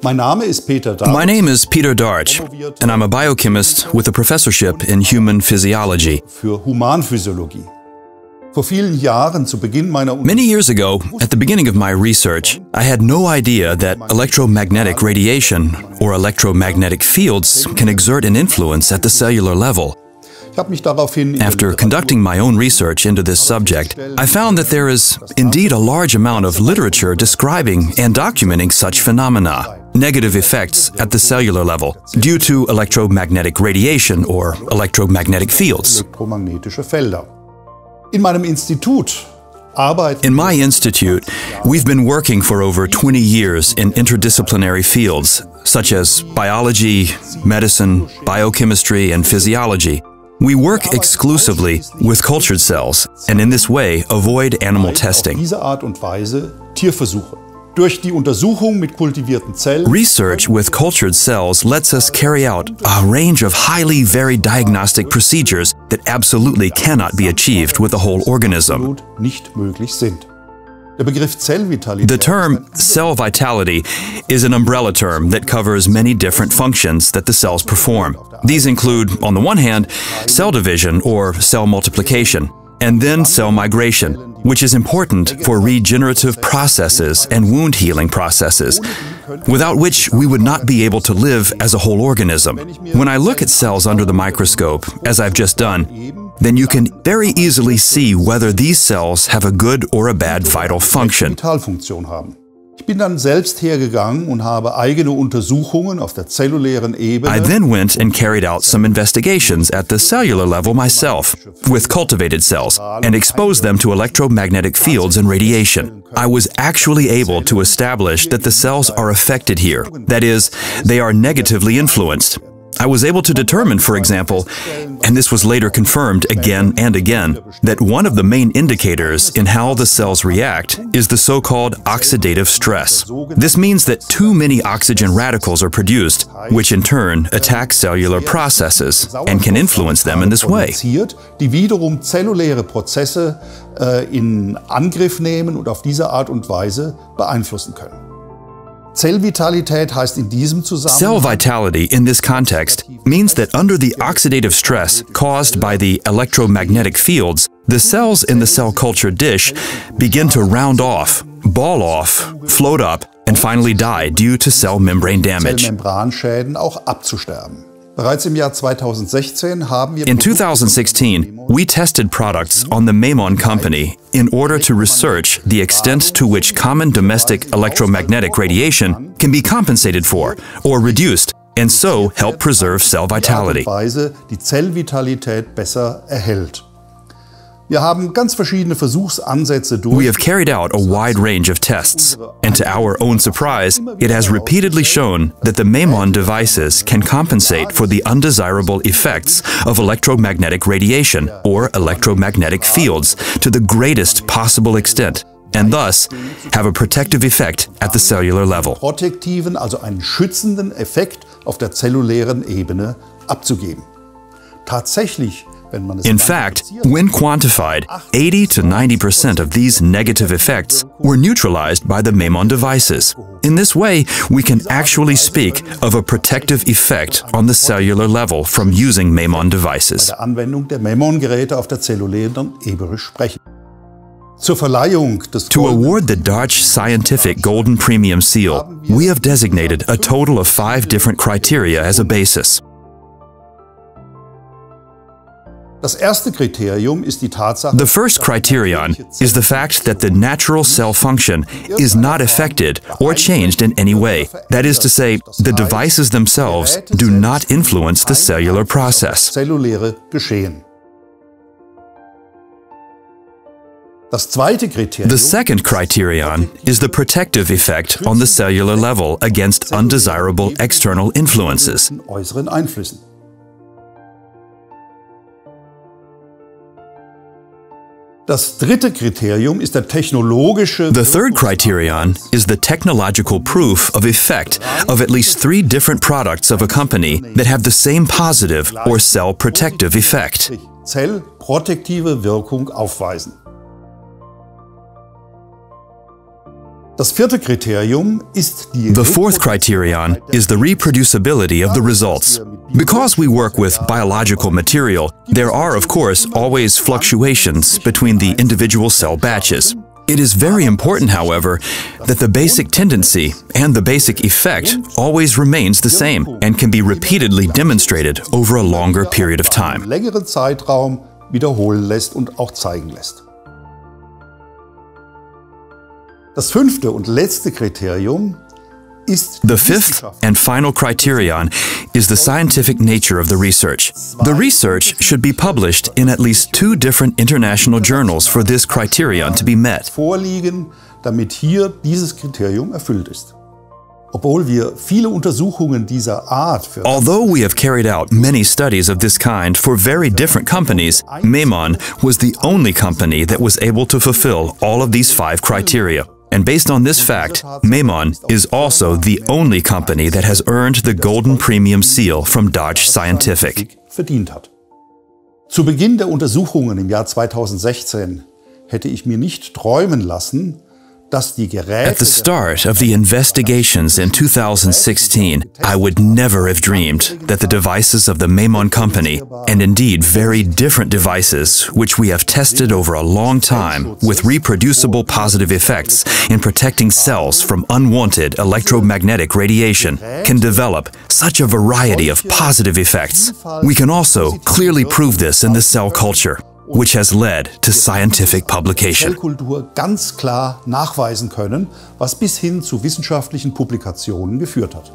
My name is Peter Dartsch, and I'm a biochemist with a professorship in human physiology. Für Humanphysiologie. Vor vielen Jahren zu Beginn meiner Many years ago, at the beginning of my research, I had no idea that electromagnetic radiation or electromagnetic fields can exert an influence at the cellular level. After conducting my own research into this subject, I found that there is indeed a large amount of literature describing and documenting such phenomena, negative effects at the cellular level, due to electromagnetic radiation or electromagnetic fields. In my institute, we've been working for over 20 years in interdisciplinary fields, such as biology, medicine, biochemistry, and physiology. We work exclusively with cultured cells, and in this way avoid animal testing. Research with cultured cells lets us carry out a range of highly varied diagnostic procedures that absolutely cannot be achieved with a whole organism. The term cell vitality is an umbrella term that covers many different functions that the cells perform. These include, on the one hand, cell division or cell multiplication, and then cell migration, which is important for regenerative processes and wound healing processes, without which we would not be able to live as a whole organism. When I look at cells under the microscope, as I've just done, then you can very easily see whether these cells have a good or a bad vital function. I then went and carried out some investigations at the cellular level myself, with cultivated cells, and exposed them to electromagnetic fields and radiation. I was actually able to establish that the cells are affected here. That is, they are negatively influenced. I was able to determine, for example, and this was later confirmed again and again, that one of the main indicators in how the cells react is the so-called oxidative stress. This means that too many oxygen radicals are produced, which in turn attack cellular processes and can influence them in this way. Die wiederum zelluläre Prozesse in Angriff nehmen und auf diese Art und Weise beeinflussen können. Cell vitality in this context means that under the oxidative stress caused by the electromagnetic fields, the cells in the cell culture dish begin to round off, ball off, float up, and finally die due to cell membrane damage. In 2016, we tested products on the memon company in order to research the extent to which common domestic electromagnetic radiation can be compensated for or reduced, and so help preserve cell vitality. We have carried out a wide range of tests, and to our own surprise, it has repeatedly shown that the memon devices can compensate for the undesirable effects of electromagnetic radiation or electromagnetic fields to the greatest possible extent, and thus have a protective effect at the cellular level. Also einen schützenden Effekt auf der zellulären Ebene abzugeben. In fact, when quantified, 80 to 90% of these negative effects were neutralized by the memon devices. In this way, we can actually speak of a protective effect on the cellular level from using memon devices. To award the Dartsch Scientific Golden Premium Seal, we have designated a total of 5 different criteria as a basis. The first criterion is the fact that the natural cell function is not affected or changed in any way. That is to say, the devices themselves do not influence the cellular process. The second criterion is the protective effect on the cellular level against undesirable external influences. The third criterion is the technological proof of effect of at least 3 different products of a company that have the same positive or cell protective effect. Zellprotektive Wirkung aufweisen. Das vierte Kriterium ist die The fourth criterion is the reproducibility of the results. Because we work with biological material, there are, of course, always fluctuations between the individual cell batches. It is very important, however, that the basic tendency and the basic effect always remains the same and can be repeatedly demonstrated over a longer period of time. Längeren Zeitraum wiederholen lässt und auch zeigen lässt. Das fünfte und letzte Kriterium ist The fifth and final criterion is the scientific nature of the research. The research should be published in at least 2 different international journals for this criterion to be met. Vorliegen, damit hier dieses Kriterium erfüllt ist. Obwohl wir viele Untersuchungen dieser Art für Although we have carried out many studies of this kind for very different companies, memon was the only company that was able to fulfill all of these 5 criteria. And based on this fact, memon is also the only company that has earned the Golden Premium Seal from Dartsch Scientific. verdient hat. Zu Beginn der Untersuchungen im Jahr 2016 hätte ich mir nicht träumen lassen, dass die Geräte At the start of the investigations in 2016, I would never have dreamed that the devices of the memon company, and indeed very different devices which we have tested over a long time with reproducible positive effects in protecting cells from unwanted electromagnetic radiation, can develop such a variety of positive effects. We can also clearly prove this in the cell culture, which has led to scientific publication. Zellkultur ganz klar nachweisen können, was bis hin zu wissenschaftlichen Publikationen geführt hat.